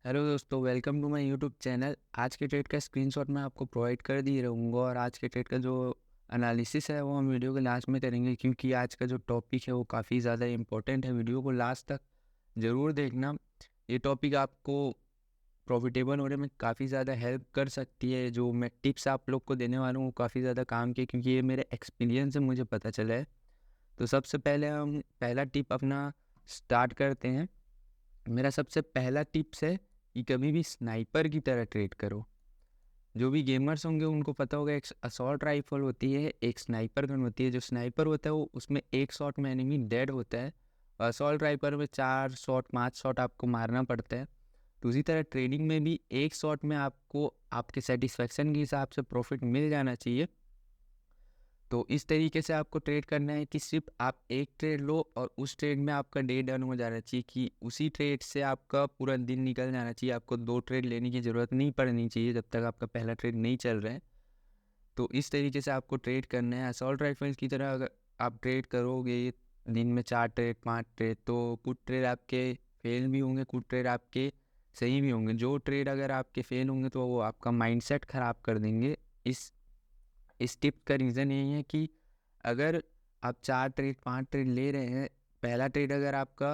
Hello दोस्तों, welcome to my YouTube channel. आज के ट्रेड का स्क्रीनशॉट मैं आपको प्रोवाइड कर दिए रहूँगा और आज के ट्रेड का जो एनालिसिस है वो हम वीडियो के लास्ट में करेंगे, क्योंकि आज का जो टॉपिक है वो काफ़ी ज़्यादा इंपॉर्टेंट है। वीडियो को लास्ट तक ज़रूर देखना। ये टॉपिक आपको प्रॉफिटेबल होने में काफ़ी ज़्यादा हेल्प कर सकती है। जो मैं टिप्स आप लोग को देने वाला हूँ वो काफ़ी ज़्यादा काम के, क्योंकि ये मेरे एक्सपीरियंस से मुझे पता चला है। तो सबसे पहले हम पहला टिप अपना स्टार्ट करते हैं। मेरा सबसे पहला टिप्स है कि कभी भी स्नाइपर की तरह ट्रेड करो। जो भी गेमर्स होंगे उनको पता होगा, एक असॉल्ट राइफल होती है, एक स्नाइपर गन होती है। जो स्नाइपर होता है वो उसमें एक शॉट में एनिमी डेड होता है, और असॉल्ट राइफल में 4 शॉट 5 शॉट आपको मारना पड़ता है। तो उसी तरह ट्रेडिंग में भी एक शॉट में आपको आपके सेटिस्फेक्शन के हिसाब से प्रॉफिट मिल जाना चाहिए। तो इस तरीके से आपको ट्रेड करना है कि सिर्फ आप एक ट्रेड लो और उस ट्रेड में आपका डे डन हो जाना चाहिए, कि उसी ट्रेड से आपका पूरा दिन निकल जाना चाहिए। आपको 2 ट्रेड लेने की ज़रूरत नहीं पड़नी चाहिए जब तक आपका पहला ट्रेड नहीं चल रहा है। तो इस तरीके से आपको ट्रेड करना है। असॉल्ट राइफल्स की तरह अगर आप ट्रेड करोगे दिन में 4 ट्रेड 5 ट्रेड, तो कुछ ट्रेड आपके फेल भी होंगे, कुछ ट्रेड आपके सही भी होंगे। जो ट्रेड अगर आपके फेल होंगे तो वो आपका माइंडसेट ख़राब कर देंगे। इस टिप का रीज़न यही है कि अगर आप 4 ट्रेड 5 ट्रेड ले रहे हैं, पहला ट्रेड अगर आपका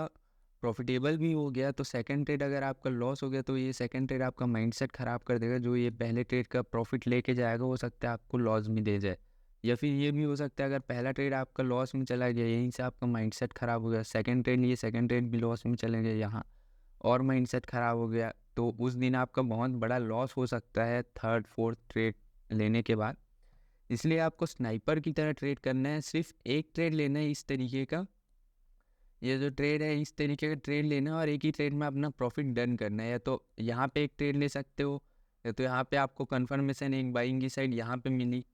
प्रॉफिटेबल भी हो गया तो सेकंड ट्रेड अगर आपका लॉस हो गया तो ये सेकंड ट्रेड आपका माइंडसेट ख़राब कर देगा। जो ये पहले ट्रेड का प्रॉफिट लेके जाएगा हो सकता है आपको लॉस भी दे जाए, या फिर ये भी हो सकता है अगर पहला ट्रेड आपका लॉस में चला गया, यहीं से आपका माइंडसेट ख़राब हो गया, सेकंड ट्रेड लिए सेकंड ट्रेड भी लॉस में चले गए यहाँ, और माइंडसेट ख़राब हो गया, तो उस दिन आपका बहुत बड़ा लॉस हो सकता है थर्ड फोर्थ ट्रेड लेने के बाद। इसलिए आपको स्नाइपर की तरह ट्रेड करना है। सिर्फ एक ट्रेड लेना है इस तरीके का, ये जो ट्रेड है इस तरीके का ट्रेड लेना है और एक ही ट्रेड में अपना प्रॉफिट डन करना है। या तो यहाँ पे एक ट्रेड ले सकते हो, या तो यहाँ पे आपको कंफर्मेशन एक बाइंग की साइड यहाँ पे मिली,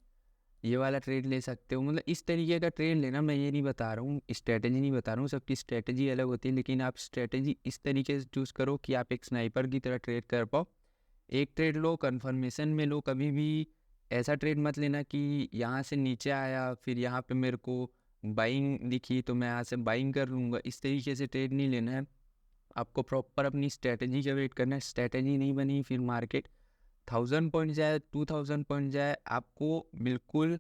ये वाला ट्रेड ले सकते हो। मतलब इस तरीके का ट्रेड लेना। मैं ये नहीं बता रहा हूँ, स्ट्रैटेजी नहीं बता रहा हूँ, सबकी स्ट्रैटेजी अलग होती है, लेकिन आप स्ट्रैटेजी इस तरीके से चूज़ करो कि आप एक स्नाइपर की तरह ट्रेड कर पाओ। एक ट्रेड लो, कंफर्मेशन में लो। कभी भी ऐसा ट्रेड मत लेना कि यहाँ से नीचे आया फिर यहाँ पे मेरे को बाइंग दिखी तो मैं यहाँ से बाइंग कर लूँगा। इस तरीके से ट्रेड नहीं लेना है। आपको प्रॉपर अपनी स्ट्रैटेजी का वेट करना है। स्ट्रैटेजी नहीं बनी फिर मार्केट 1000 पॉइंट जाए 2000 पॉइंट जाए, आपको बिल्कुल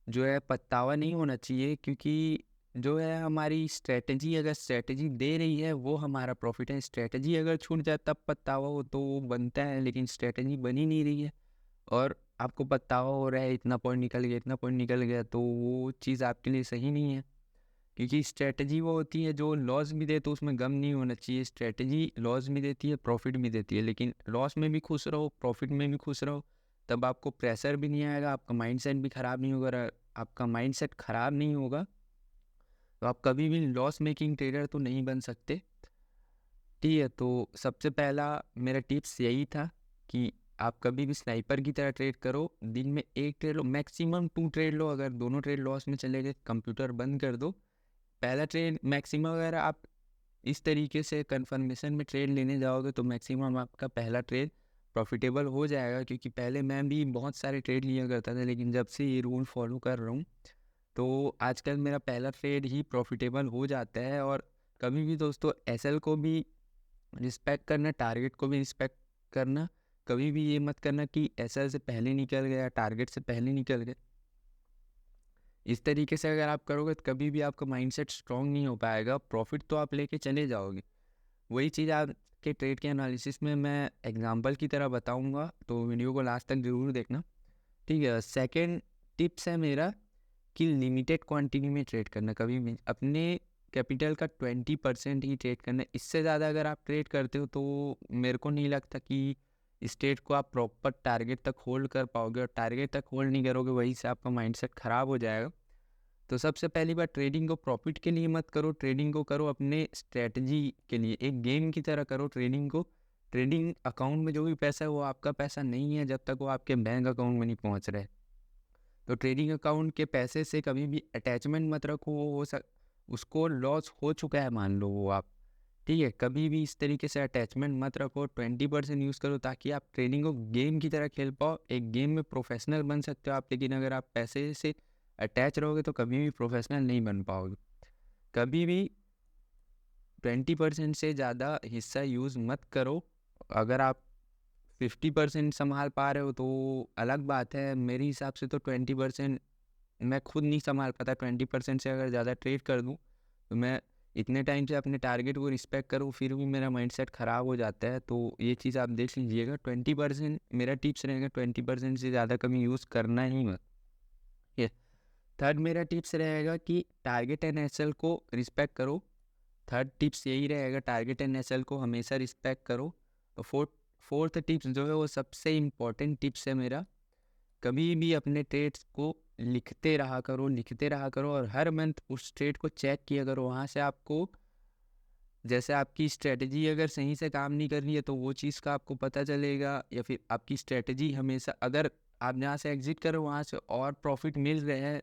जो है पछतावा नहीं होना चाहिए, क्योंकि जो है हमारी स्ट्रैटेजी अगर स्ट्रैटेजी दे रही है वो हमारा प्रॉफिट है। स्ट्रैटेजी अगर छूट जाए तब पछतावा हो तो वो बनता है, लेकिन स्ट्रैटेजी बनी नहीं रही है और आपको पछतावा हो रहा है इतना पॉइंट निकल गया इतना पॉइंट निकल गया, तो वो चीज़ आपके लिए सही नहीं है। क्योंकि स्ट्रैटेजी वो होती है जो लॉस भी दे तो उसमें गम नहीं होना चाहिए। स्ट्रैटेजी लॉस भी देती है प्रॉफिट भी देती है, लेकिन लॉस में भी खुश रहो प्रॉफिट में भी खुश रहो, तब आपको प्रेशर भी नहीं आएगा, आपका माइंडसेट भी ख़राब नहीं होगा। और आपका माइंडसेट ख़राब नहीं होगा तो आप कभी भी लॉस मेकिंग ट्रेडर तो नहीं बन सकते। ठीक है, तो सबसे पहला मेरा टिप्स यही था कि आप कभी भी स्नाइपर की तरह ट्रेड करो। दिन में एक ट्रेड लो, मैक्सिमम 2 ट्रेड लो। अगर दोनों ट्रेड लॉस में चले गए कंप्यूटर बंद कर दो। पहला ट्रेड मैक्सिमम अगर आप इस तरीके से कन्फर्मेशन में ट्रेड लेने जाओगे तो मैक्सिमम आपका पहला ट्रेड प्रॉफिटेबल हो जाएगा। क्योंकि पहले मैं भी बहुत सारे ट्रेड लिया करता था, लेकिन जब से ये रूल फॉलो कर रहा हूँ तो आजकल मेरा पहला ट्रेड ही प्रॉफिटेबल हो जाता है। और कभी भी दोस्तों एसएल को भी रिस्पेक्ट करना, टारगेट को भी रिस्पेक्ट करना। कभी भी ये मत करना कि एसएल से पहले निकल गया, टारगेट से पहले निकल गया। इस तरीके से अगर आप करोगे तो कभी भी आपका माइंडसेट स्ट्रांग नहीं हो पाएगा। प्रॉफिट तो आप लेके चले जाओगे, वही चीज़ आपके ट्रेड के एनालिसिस में मैं एग्जांपल की तरह बताऊंगा, तो वीडियो को लास्ट तक ज़रूर देखना। ठीक है, सेकंड टिप्स है मेरा कि लिमिटेड क्वांटिटी में ट्रेड करना। कभी भी अपने कैपिटल का 20% ही ट्रेड करना। इससे ज़्यादा अगर आप ट्रेड करते हो तो मेरे को नहीं लगता कि इस ट्रेड को आप प्रॉपर टारगेट तक होल्ड कर पाओगे, और टारगेट तक होल्ड नहीं करोगे वहीं से आपका माइंडसेट ख़राब हो जाएगा। तो सबसे पहली बार, ट्रेडिंग को प्रॉफिट के लिए मत करो, ट्रेडिंग को करो अपने स्ट्रेटजी के लिए। एक गेम की तरह करो ट्रेडिंग को। ट्रेडिंग अकाउंट में जो भी पैसा है वो आपका पैसा नहीं है जब तक वो आपके बैंक अकाउंट में नहीं पहुंच रहा है। तो ट्रेडिंग अकाउंट के पैसे से कभी भी अटैचमेंट मत रखो। वो उसको लॉस हो चुका है मान लो वो आप, ठीक है, कभी भी इस तरीके से अटैचमेंट मत रखो। 20% यूज़ करो ताकि आप ट्रेडिंग को गेम की तरह खेल पाओ। एक गेम में प्रोफेशनल बन सकते हो आप, लेकिन अगर आप पैसे से अटैच रहोगे तो कभी भी प्रोफेशनल नहीं बन पाओगे। कभी भी 20% से ज़्यादा हिस्सा यूज़ मत करो अगर आप 50% संभाल पा रहे हो तो अलग बात है। मेरे हिसाब से तो 20% मैं खुद नहीं संभाल पाता। 20% से अगर ज़्यादा ट्रेड कर दूँ तो मैं इतने टाइम से अपने टारगेट को रिस्पेक्ट करूँ फिर भी मेरा माइंडसेट ख़राब हो जाता है। तो ये चीज़ आप देख लीजिएगा। 20% मेरा टिप्स रहेगा, 20% से ज़्यादा कभी यूज़ करना ही मत। ये थर्ड मेरा टिप्स रहेगा कि टारगेट एंड एसएल को रिस्पेक्ट करो। थर्ड टिप्स यही रहेगा, टारगेट एंड एसएल को हमेशा रिस्पेक्ट करो। तो फोर्थ टिप्स जो है वो सबसे इम्पोर्टेंट टिप्स है मेरा। कभी भी अपने ट्रेड्स को लिखते रहा करो और हर मंथ उस ट्रेड को चेक किया करो। वहाँ से आपको, जैसे आपकी स्ट्रेटजी अगर सही से काम नहीं कर रही है तो वो चीज़ का आपको पता चलेगा, या फिर आपकी स्ट्रेटजी हमेशा, अगर आप जहाँ से एग्जिट करो वहाँ से और प्रॉफिट मिल रहे हैं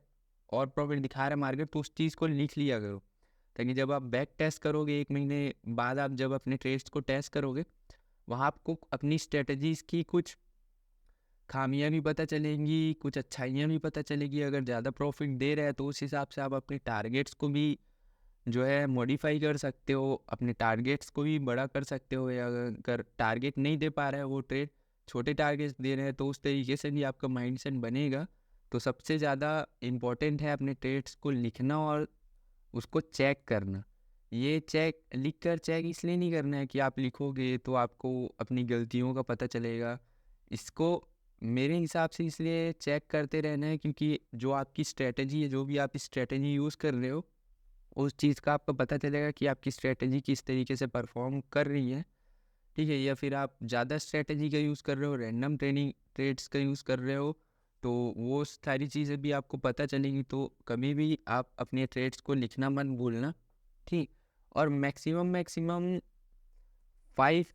और प्रॉफिट दिखा रहा है मार्केट, तो उस चीज़ को लिख लिया करो, ताकि जब आप बैक टेस्ट करोगे 1 महीने बाद, आप जब अपने ट्रेड्स को टेस्ट करोगे वहाँ आपको अपनी स्ट्रेटजीज़ की कुछ खामियां भी पता चलेंगी, कुछ अच्छाइयाँ भी पता चलेगी। अगर ज़्यादा प्रॉफिट दे रहा है तो उस हिसाब से आप अपने टारगेट्स को भी जो है मॉडिफाई कर सकते हो, अपने टारगेट्स को भी बड़ा कर सकते हो। या अगर टारगेट नहीं दे पा रहा है वो ट्रेड, छोटे टारगेट्स दे रहे हैं, तो उस तरीके से भी आपका माइंडसेट बनेगा। तो सबसे ज़्यादा इम्पोर्टेंट है अपने ट्रेड्स को लिखना और उसको चेक करना। ये चेक इसलिए नहीं करना है कि आप लिखोगे तो आपको अपनी गलतियों का पता चलेगा। इसको मेरे हिसाब से इसलिए चेक करते रहना है क्योंकि जो आपकी स्ट्रेटजी है, जो भी आप स्ट्रेटजी यूज़ कर रहे हो, उस चीज़ का आपको पता चलेगा कि आपकी स्ट्रेटजी किस तरीके से परफॉर्म कर रही है, ठीक है। या फिर आप ज़्यादा स्ट्रेटजी का यूज़ कर रहे हो, रैंडम ट्रेनिंग ट्रेड्स का यूज़ कर रहे हो, तो वो सारी चीज़ें भी आपको पता चलेंगी। तो कभी भी आप अपने ट्रेड्स को लिखना मत भूलना, ठीक। और मैक्सिमम 5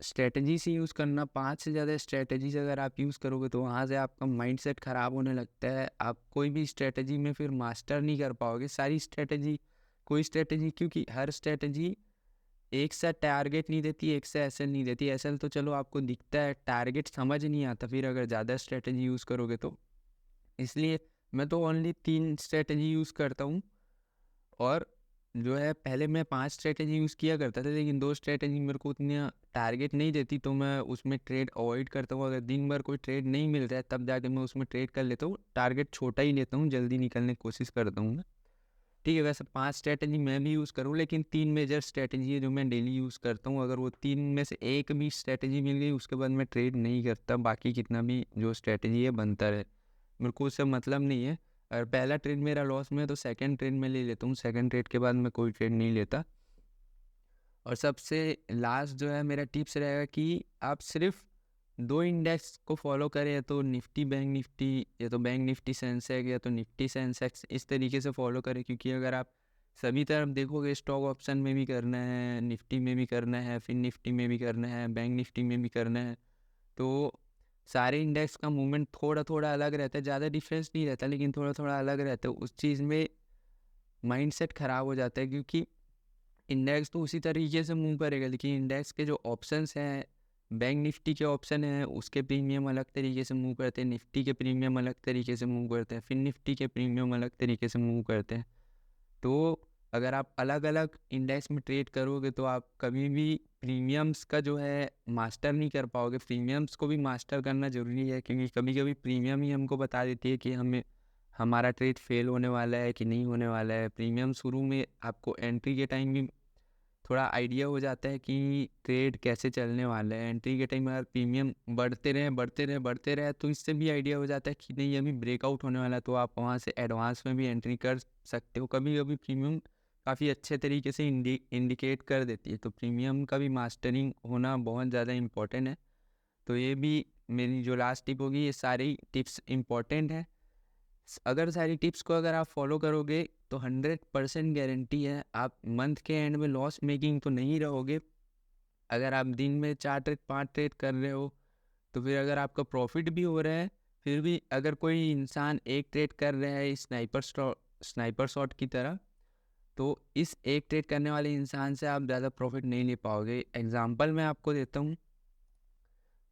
स्ट्रेटजी से यूज़ करना। 5 से ज़्यादा स्ट्रेटजीज अगर आप यूज़ करोगे तो वहाँ से आपका माइंडसेट ख़राब होने लगता है। आप कोई भी स्ट्रेटजी में फिर मास्टर नहीं कर पाओगे सारी स्ट्रेटजी। कोई स्ट्रेटजी, क्योंकि हर स्ट्रेटजी एक सा टारगेट नहीं देती, एक सा एसएल नहीं देती। एसएल तो चलो आपको दिखता है, टारगेट समझ नहीं आता फिर अगर ज़्यादा स्ट्रेटजी यूज़ करोगे तो। इसलिए मैं तो ओनली 3 स्ट्रेटजी यूज़ करता हूँ। और जो है पहले मैं 5 स्ट्रेटजी यूज़ किया करता था, लेकिन 2 स्ट्रेटजी मेरे को उतना टारगेट नहीं देती तो मैं उसमें ट्रेड अवॉइड करता हूँ। अगर दिन भर कोई ट्रेड नहीं मिल रहा है तब जाके मैं उसमें ट्रेड कर लेता हूँ। टारगेट छोटा ही लेता हूँ, जल्दी निकलने की कोशिश करता हूँ मैं, ठीक है। वैसे 5 स्ट्रेटजी मैं भी यूज़ करूँ, लेकिन 3 मेजर स्ट्रेटजी है जो मैं डेली यूज़ करता हूँ। अगर वो 3 में से एक भी स्ट्रेटजी मिल गई उसके बाद मैं ट्रेड नहीं करता। बाकी कितना भी जो स्ट्रेटजी है बनता रहे, मेरे को उससे मतलब नहीं है। अगर पहला ट्रेड मेरा लॉस में है तो सेकंड ट्रेड में ले लेता हूँ, सेकंड ट्रेड के बाद मैं कोई ट्रेड नहीं लेता। और सबसे लास्ट जो है मेरा टिप्स रहेगा कि आप सिर्फ 2 इंडेक्स को फॉलो करें, या तो निफ्टी बैंक निफ्टी, या तो बैंक निफ्टी सेंसेक्स, या तो निफ्टी सेंसेक्स, इस तरीके से फॉलो करें। क्योंकि अगर आप सभी तरफ देखोगे, स्टॉक ऑप्शन में भी करना है, निफ्टी में भी करना है, फिर निफ्टी में भी करना है, बैंक निफ्टी में भी करना है, तो सारे इंडेक्स का मूवमेंट थोड़ा थोड़ा अलग रहता है। ज़्यादा डिफरेंस नहीं रहता लेकिन थोड़ा थोड़ा अलग रहता है। उस चीज़ में माइंडसेट ख़राब हो जाता है, क्योंकि इंडेक्स तो उसी तरीके से मूव करेगा, लेकिन इंडेक्स के जो ऑप्शंस हैं, बैंक निफ्टी के ऑप्शन हैं, उसके प्रीमियम अलग तरीके से मूव करते हैं, निफ्टी के प्रीमियम अलग तरीके से मूव करते हैं, फिर निफ्टी के प्रीमियम अलग तरीके से मूव करते हैं। तो अगर आप अलग अलग इंडेक्स में ट्रेड करोगे तो आप कभी भी प्रीमियम्स का जो है मास्टर नहीं कर पाओगे। प्रीमियम्स को भी मास्टर करना ज़रूरी है, क्योंकि कभी कभी प्रीमियम ही हमको बता देती है कि हमें हमारा ट्रेड फेल होने वाला है कि नहीं होने वाला है। प्रीमियम शुरू में आपको एंट्री के टाइम भी थोड़ा आइडिया हो जाता है कि ट्रेड कैसे चलने वाला है। एंट्री के टाइम अगर प्रीमियम बढ़ते रहे तो इससे भी आइडिया हो जाता है कि नहीं अभी ब्रेकआउट होने वाला है, तो आप वहाँ से एडवांस में भी एंट्री कर सकते हो। कभी कभी प्रीमियम काफ़ी अच्छे तरीके से इंडिकेट कर देती है, तो प्रीमियम का भी मास्टरिंग होना बहुत ज़्यादा इम्पोर्टेंट है। तो ये भी मेरी जो लास्ट टिप होगी, ये सारी टिप्स इम्पोर्टेंट है। अगर सारी टिप्स को अगर आप फॉलो करोगे तो 100% गारंटी है आप मंथ के एंड में लॉस मेकिंग तो नहीं रहोगे। अगर आप दिन में 4 ट्रेड 5 ट्रेड कर रहे हो तो फिर अगर आपका प्रॉफिट भी हो रहा है, फिर भी अगर कोई इंसान एक ट्रेड कर रहा है स्नाइपर शॉट की तरह, तो इस एक ट्रेड करने वाले इंसान से आप ज़्यादा प्रॉफिट नहीं ले पाओगे। एग्जांपल मैं आपको देता हूँ,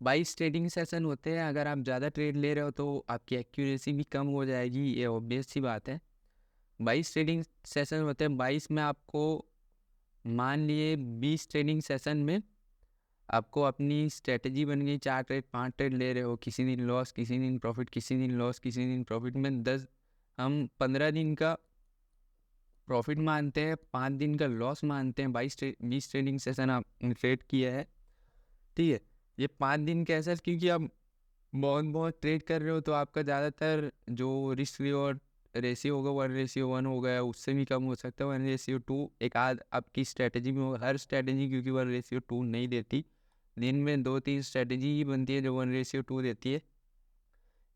22 ट्रेडिंग सेशन होते हैं। अगर आप ज़्यादा ट्रेड ले रहे हो तो आपकी एक्यूरेसी भी कम हो जाएगी, ये ऑब्वियस सी बात है। 22 ट्रेडिंग सेशन होते हैं, 22 में आपको मान लिए 20 ट्रेडिंग सेशन में आपको अपनी स्ट्रेटजी बन गई, 4 ट्रेड 5 ट्रेड ले रहे हो, किसी दिन लॉस, किसी दिन प्रॉफिट, किसी दिन लॉस, किसी दिन प्रॉफिट में 10 हम 15 दिन का प्रॉफिट मानते हैं, 5 दिन का लॉस मानते हैं, 20 ट्रेडिंग सेशन आपने ट्रेड किया है, ठीक है। ये 5 दिन कैसा, क्योंकि आप बहुत ट्रेड कर रहे हो तो आपका ज़्यादातर जो रिस्क रिवॉर्ड रेशियो होगा 1:1 हो गया, उससे भी कम हो सकता है 1:2, एक आध आपकी स्ट्रेटजी में होगा। हर स्ट्रेटजी क्योंकि 1:2 नहीं देती, दिन में 2-3 स्ट्रेटजी ही बनती है जो 1:2 देती है।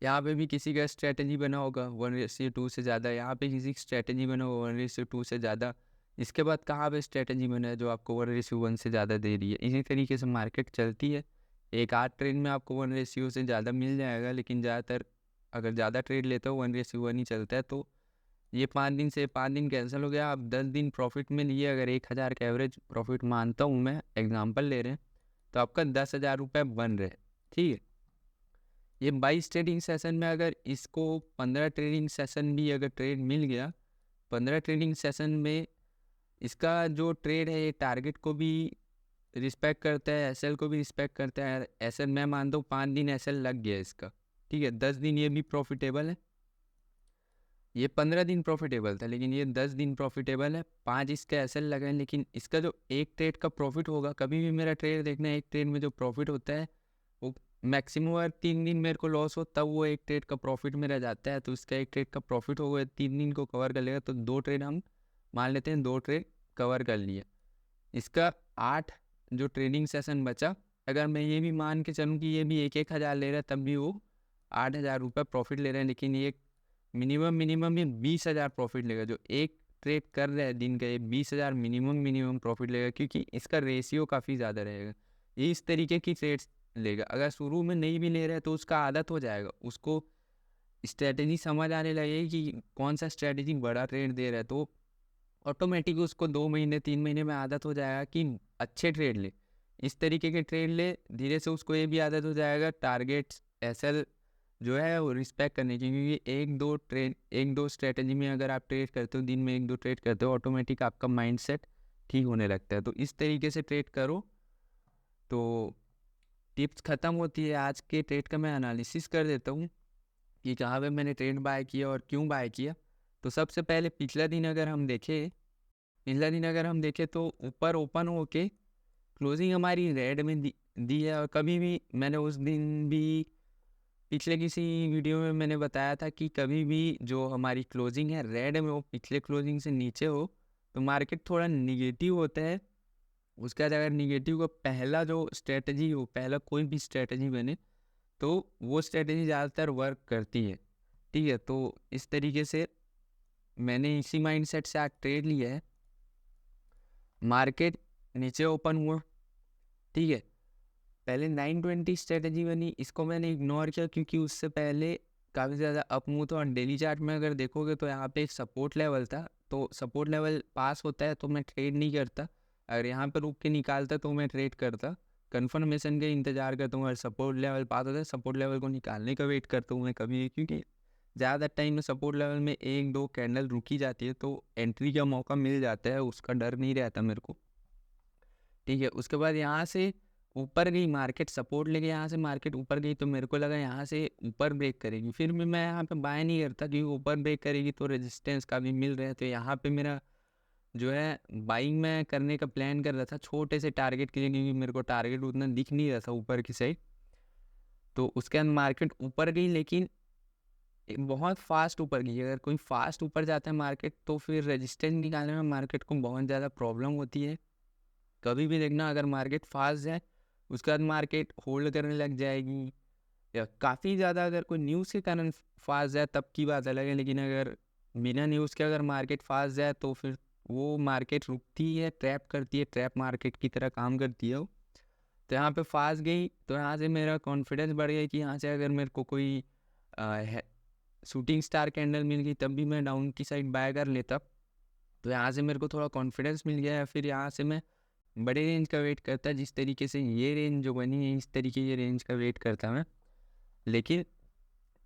यहाँ पे भी किसी का स्ट्रेटजी बना होगा 1:2 से ज़्यादा, यहाँ पे किसी की स्ट्रेटजी बना होगा 1:2 से ज़्यादा। इसके बाद कहाँ पे स्ट्रेटजी बना है जो आपको 1:1 से ज़्यादा दे रही है। इसी तरीके से मार्केट चलती है। एक आध ट्रेड में आपको 1:0 से ज़्यादा मिल जाएगा, लेकिन ज़्यादातर अगर ज़्यादा ट्रेड लेते हो 1:1 ही चलता है। तो ये 5 दिन कैंसिल हो गया, आप 10 दिन प्रॉफिट में लिए। अगर 1000 का एवरेज प्रॉफिट मानता हूँ मैं, एग्जाम्पल ले रहे हैं, तो आपका 10,000 रुपये बन रहे, ठीक है। ये 22 ट्रेडिंग सेशन में अगर इसको 15 ट्रेडिंग सेशन भी अगर ट्रेड मिल गया, 15 ट्रेडिंग सेशन में इसका जो ट्रेड है ये टारगेट को भी रिस्पेक्ट करता है, एसएल को भी रिस्पेक्ट करता है। एसएल मैं मानता हूँ 5 दिन एसएल लग गया इसका, ठीक है। 10 दिन ये भी प्रॉफिटेबल है, ये 15 दिन प्रॉफिटेबल था लेकिन ये 10 दिन प्रॉफिटेबल है। 5 इसका एसएल लगा है, लेकिन इसका जो एक ट्रेड का प्रॉफिट होगा, कभी भी मेरा ट्रेड देखना है, एक ट्रेड में जो प्रॉफिट होता है वो मैक्सिमम अगर 3 दिन मेरे को लॉस हो तब वो एक ट्रेड का प्रॉफिट मेरा जाता है। तो इसका एक ट्रेड का प्रॉफिट होगा, 3 दिन को कवर कर लेगा, तो 2 ट्रेड हम मान लेते हैं, 2 ट्रेड कवर कर लिए। इसका 8 जो ट्रेडिंग सेशन बचा, अगर मैं ये भी मान के चलूँ कि ये भी 1,000 ले रहा है, तब भी वो 8,000 रुपये प्रॉफिट ले रहे हैं। लेकिन ये मिनिमम ये 20,000 प्रॉफिट लेगा। जो एक ट्रेड कर रहा है दिन का, ये 20,000 मिनिमम प्रॉफिट लेगा, क्योंकि इसका रेशियो काफ़ी ज़्यादा रहेगा। ये इस तरीके की ट्रेड्स लेगा। अगर शुरू में नहीं भी ले रहा है तो उसका आदत हो जाएगा, उसको स्ट्रेटजी समझ आने लगेगी कि कौन सा स्ट्रेटजी बड़ा ट्रेड दे रहा है, तो ऑटोमेटिक उसको 2 महीने 3 महीने में आदत हो जाएगा कि अच्छे ट्रेड ले, इस तरीके के ट्रेड ले। धीरे से उसको ये भी आदत हो जाएगा टारगेट्स एसएल जो है वो रिस्पेक्ट करने की, क्योंकि एक दो स्ट्रेटजी में अगर आप ट्रेड करते हो, दिन में 1-2 ट्रेड करते हो, ऑटोमेटिक आपका माइंडसेट ठीक होने लगता है। तो इस तरीके से ट्रेड करो। तो टिप्स ख़त्म होती है। आज के ट्रेड का मैं एनालिसिस कर देता हूँ कि कहाँ पे मैंने ट्रेड बाय किया और क्यों बाय किया। तो सबसे पहले पिछला दिन अगर हम देखें तो ऊपर ओपन होके क्लोजिंग हमारी रेड में दी है। और कभी भी मैंने उस दिन भी पिछले किसी वीडियो में मैंने बताया था कि कभी भी जो हमारी क्लोजिंग है रेड में, वो पिछले क्लोजिंग से नीचे हो तो मार्केट थोड़ा निगेटिव होता है। उसके बाद अगर निगेटिव का पहला जो स्ट्रेटजी हो, पहला कोई भी स्ट्रेटजी बने, तो वो स्ट्रेटजी ज़्यादातर वर्क करती है, ठीक है। तो इस तरीके से मैंने इसी माइंडसेट से आज ट्रेड लिया है। मार्केट नीचे ओपन हुआ, ठीक है। पहले 920 स्ट्रेटजी बनी, इसको मैंने इग्नोर किया क्योंकि उससे पहले काफ़ी ज़्यादा अप मूव था। और डेली चार्ट में अगर देखोगे तो यहाँ पे एक सपोर्ट लेवल था, तो सपोर्ट लेवल पास होता है तो मैं ट्रेड नहीं करता। अगर यहाँ पर रुक के निकालता तो मैं ट्रेड करता, कन्फर्मेशन का इंतज़ार करता हूँ। अगर सपोर्ट लेवल पास होता है, सपोर्ट लेवल को निकालने का वेट करता हूँ मैं कभी, क्योंकि ज़्यादा टाइम में सपोर्ट लेवल में 1-2 कैंडल रुकी जाती है तो एंट्री का मौका मिल जाता है, उसका डर नहीं रहता मेरे को, ठीक है। उसके बाद यहाँ से ऊपर गई मार्केट, सपोर्ट लेके यहाँ से मार्केट ऊपर गई, तो मेरे को लगा यहाँ से ऊपर ब्रेक करेगी। फिर भी मैं यहाँ पे बाय नहीं करता, क्योंकि ऊपर ब्रेक करेगी तो रेजिस्टेंस का भी मिल रहा है। तो यहाँ पे मेरा जो है बाइंग मैं करने का प्लान कर रहा था छोटे से टारगेट के लिए, क्योंकि मेरे को टारगेट उतना दिख नहीं रहा था ऊपर की साइड। तो उसके बाद मार्केट ऊपर गई, लेकिन बहुत फास्ट ऊपर गई। अगर कोई फास्ट ऊपर जाता है मार्केट तो फिर रेजिस्टेंस निकालने में मार्केट को बहुत ज़्यादा प्रॉब्लम होती है। कभी भी देखना, अगर मार्केट फास्ट जाए उसके बाद मार्केट होल्ड करने लग जाएगी, या काफ़ी ज़्यादा अगर कोई न्यूज़ के कारण फास्ट जाए तब की बात अलग है। लेकिन अगर बिना न्यूज़ के अगर मार्केट फास्ट जाए तो फिर वो मार्केट रुकती है, ट्रैप करती है, ट्रैप मार्केट की तरह काम करती है वो। तो यहाँ पे फास्ट गई तो यहाँ से मेरा कॉन्फिडेंस बढ़ गया कि यहाँ से अगर मेरे को कोई शूटिंग स्टार कैंडल मिल गई तब भी मैं डाउन की साइड बाय कर लेता। तो यहाँ से मेरे को थोड़ा कॉन्फिडेंस मिल गया है। फिर यहाँ से मैं बड़े रेंज का वेट करता, जिस तरीके से ये रेंज जो बनी है इस तरीके ये रेंज का वेट करता मैं। लेकिन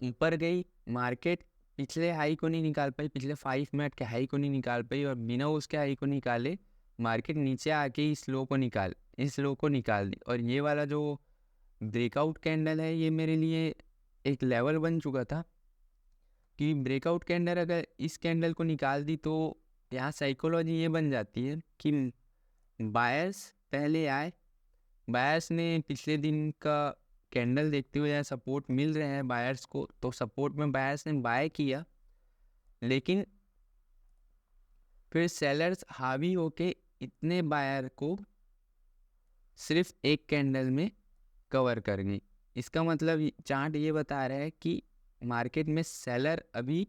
ऊपर गई मार्केट, पिछले हाई को नहीं निकाल पाई, पिछले 5 मिनट के हाई को नहीं निकाल पाई, और बिना उसके हाई को निकाले मार्केट नीचे आके इस लो को निकाल दी, और ये वाला जो ब्रेकआउट कैंडल है ये मेरे लिए एक लेवल बन चुका था कि ब्रेकआउट कैंडल अगर इस कैंडल को निकाल दी तो यहाँ साइकोलॉजी ये बन जाती है कि बायर्स पहले आए, बायर्स ने पिछले दिन का कैंडल देखते हुए यहाँ सपोर्ट मिल रहे हैं बायर्स को, तो सपोर्ट में बायर्स ने बाय किया, लेकिन फिर सेलर्स हावी होके इतने बायर को सिर्फ एक कैंडल में कवर कर गई। इसका मतलब चार्ट ये बता रहा है कि मार्केट में सेलर अभी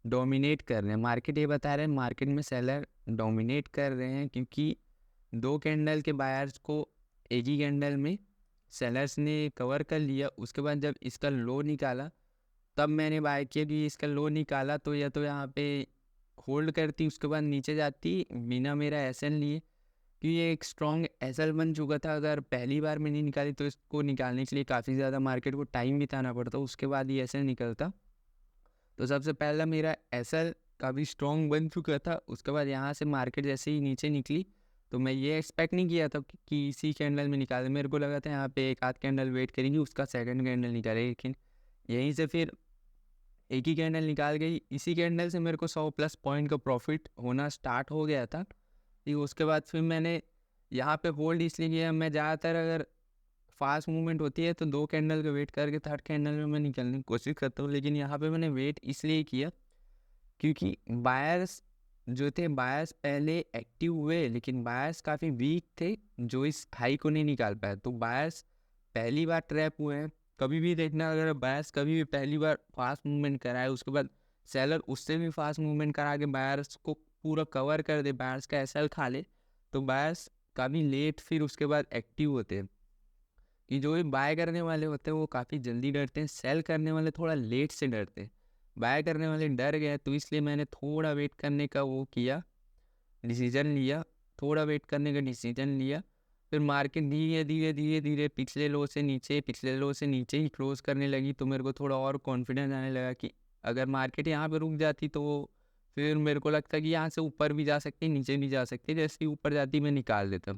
डोमिनेट कर रहे हैं। मार्केट ये बता रहे हैं मार्केट में सेलर डोमिनेट कर रहे हैं, क्योंकि 2 कैंडल के बायर्स को एक ही कैंडल में सेलर्स ने कवर कर लिया। उसके बाद जब इसका लो निकाला तब मैंने बाय किया कि इसका लो निकाला तो या तो यहाँ पे होल्ड करती, उसके बाद नीचे जाती बिना मेरा एसएल लिए, कि ये एक स्ट्रॉन्ग एसएल बन चुका था। अगर पहली बार मैंने निकाली तो इसको निकालने के लिए काफ़ी ज़्यादा मार्केट को टाइम बिताना पड़ता, उसके बाद ये एसएल निकलता। तो सबसे पहला मेरा एसएल काफ़ी स्ट्रॉन्ग बन चुका था। उसके बाद यहाँ से मार्केट जैसे ही नीचे निकली तो मैं ये एक्सपेक्ट नहीं किया था कि इसी कैंडल में निकाले। मेरे को लगा था यहाँ पे एक आध कैंडल वेट करेंगी, उसका सेकंड कैंडल निकालेगी, लेकिन यहीं से फिर एक ही कैंडल निकाल गई। इसी कैंडल से मेरे को 100+ पॉइंट का प्रॉफिट होना स्टार्ट हो गया था। ठीक, उसके बाद फिर मैंने यहाँ पे होल्ड इसलिए किया, मैं ज़्यादातर अगर फास्ट मूवमेंट होती है तो 2 कैंडल का वेट करके थर्ड कैंडल में मैं निकलने की कोशिश करता हूँ, लेकिन यहाँ पे मैंने वेट इसलिए किया क्योंकि बायर्स जो थे, बायर्स पहले एक्टिव हुए लेकिन बायर्स काफ़ी वीक थे जो इस हाई को नहीं निकाल पाए। तो बायर्स पहली बार ट्रैप हुए हैं। कभी भी देखना, अगर बायर्स कभी भी पहली बार फास्ट मूवमेंट कराए उसके बाद सेलर उससे भी फास्ट मूवमेंट करा के बायर्स को पूरा कवर कर दे, बायर्स का एसएल खा ले, तो बायर्स काफ़ी लेट फिर उसके बाद एक्टिव होते हैं। कि जो भी बाय करने वाले होते हैं वो काफ़ी जल्दी डरते हैं, सेल करने वाले थोड़ा लेट से डरते हैं। बाय करने वाले डर गए तो इसलिए मैंने थोड़ा वेट करने का वो किया, डिसीजन लिया, थोड़ा वेट करने का डिसीजन लिया। फिर मार्केट धीरे धीरे धीरे धीरे पिछले लो से नीचे ही क्लोज करने लगी, तो मेरे को थोड़ा और कॉन्फिडेंस आने लगा कि अगर मार्केट यहाँ पे रुक जाती तो फिर मेरे को लगता कि यहाँ से ऊपर भी जा सकती, नीचे भी जा सकती, जैसे ही ऊपर जाती मैं निकाल देता।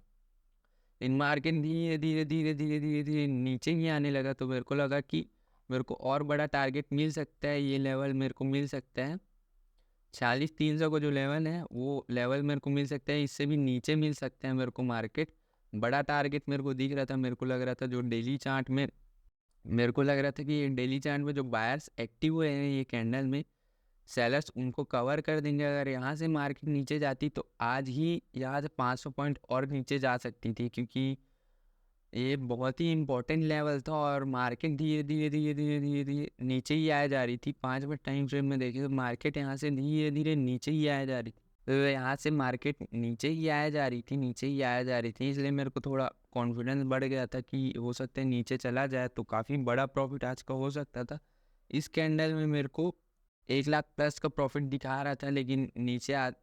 इन मार्केट धीरे धीरे धीरे धीरे धीरे धीरे नीचे ही आने लगा, तो मेरे को लगा कि मेरे को और बड़ा टारगेट मिल सकता है, ये लेवल मेरे को मिल सकता है 46,300 का जो लेवल है वो लेवल मेरे को मिल सकता है, इससे भी नीचे मिल सकता है मेरे को मार्केट। बड़ा टारगेट मेरे को दिख रहा था, मेरे को लग रहा था जो डेली चार्ट में मेरे को लग रहा था कि ये डेली चार्ट में जो बायर्स एक्टिव हुए हैं ये कैंडल में, सेलर्स उनको कवर कर देंगे। अगर यहाँ से मार्केट नीचे जाती तो आज ही यहाँ से 500 पॉइंट और नीचे जा सकती थी, क्योंकि ये बहुत ही इम्पोर्टेंट लेवल था और मार्केट धीरे धीरे धीरे धीरे धीरे धीरे नीचे ही आया जा रही थी। 5 मिनट टाइम फ्रेम में देखें तो मार्केट यहाँ से धीरे धीरे नीचे ही आया जा रही थी, तो यहाँ से मार्केट नीचे ही आया जा रही थी, इसलिए मेरे को थोड़ा कॉन्फिडेंस बढ़ गया था कि हो सकता है नीचे चला जाए तो काफ़ी बड़ा प्रॉफिट आज का हो सकता था। इस कैंडल में मेरे को 1,00,000+ का प्रॉफिट दिखा रहा था, लेकिन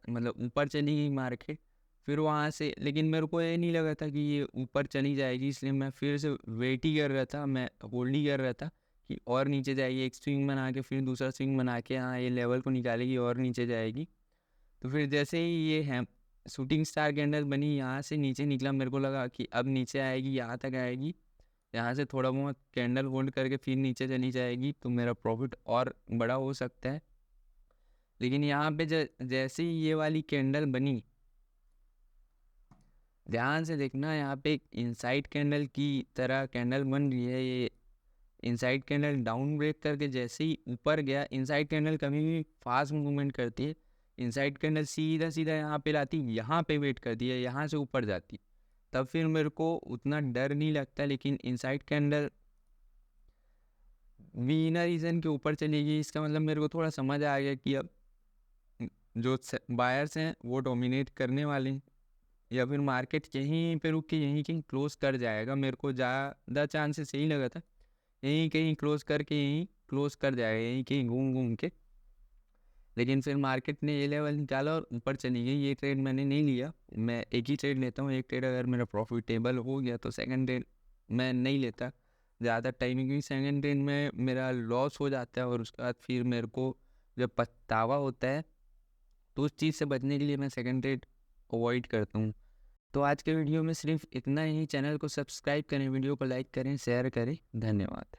मतलब ऊपर चली गई मार्केट फिर वहाँ से। लेकिन मेरे को ये नहीं लगा था कि ये ऊपर चली जाएगी, इसलिए मैं फिर से वेट ही कर रहा था, मैं होल्ड ही कर रहा था कि और नीचे जाएगी। एक स्विंग बना के फिर दूसरा स्विंग बना के हाँ ये लेवल को निकालेगी और नीचे जाएगी। तो फिर जैसे ही ये है शूटिंग स्टार कैंडल बनी, यहाँ से नीचे निकला, मेरे को लगा कि अब नीचे आएगी, यहाँ तक आएगी, यहाँ से थोड़ा बहुत कैंडल होल्ड करके फिर नीचे चली जाएगी तो मेरा प्रॉफिट और बड़ा हो सकता है। लेकिन यहाँ पे जैसे ही ये वाली कैंडल बनी, ध्यान से देखना, यहाँ पे एक इनसाइड कैंडल की तरह कैंडल बन रही है। ये इनसाइड कैंडल डाउन ब्रेक करके जैसे ही ऊपर गया, इनसाइड कैंडल कभी भी फास्ट मूवमेंट करती है, इनसाइड कैंडल सीधा सीधा यहाँ पे लाती, यहाँ पे वेट करती है, यहाँ से ऊपर जाती, तब फिर मेरे को उतना डर नहीं लगता। लेकिन इनसाइड कैंडल बिना रीज़न के ऊपर चलेगी, इसका मतलब मेरे को थोड़ा समझ आ गया कि अब जो बायर्स हैं वो डोमिनेट करने वाले हैं, या फिर मार्केट यहीं पे रुक के यहीं कहीं क्लोज कर जाएगा। मेरे को ज़्यादा चांसेस यही लगा था, यहीं कहीं क्लोज करके यहीं क्लोज कर जाएगा, यहीं कहीं घूम घूम के। लेकिन फिर मार्केट ने ये लेवल निकाला और ऊपर चली गई। ये ट्रेड मैंने नहीं लिया, मैं एक ही ट्रेड लेता हूँ। एक ट्रेड अगर मेरा प्रॉफिटेबल हो गया तो सेकंड ट्रेड मैं नहीं लेता ज़्यादा टाइम, क्योंकि सेकंड ट्रेड में मेरा लॉस हो जाता है और उसके बाद फिर मेरे को जब पछतावा होता है तो उस चीज़ से बचने के लिए मैं सेकंड ट्रेड अवॉइड करता हूँ। तो आज के वीडियो में सिर्फ इतना ही। चैनल को सब्सक्राइब करें, वीडियो को लाइक करें, शेयर करें। धन्यवाद।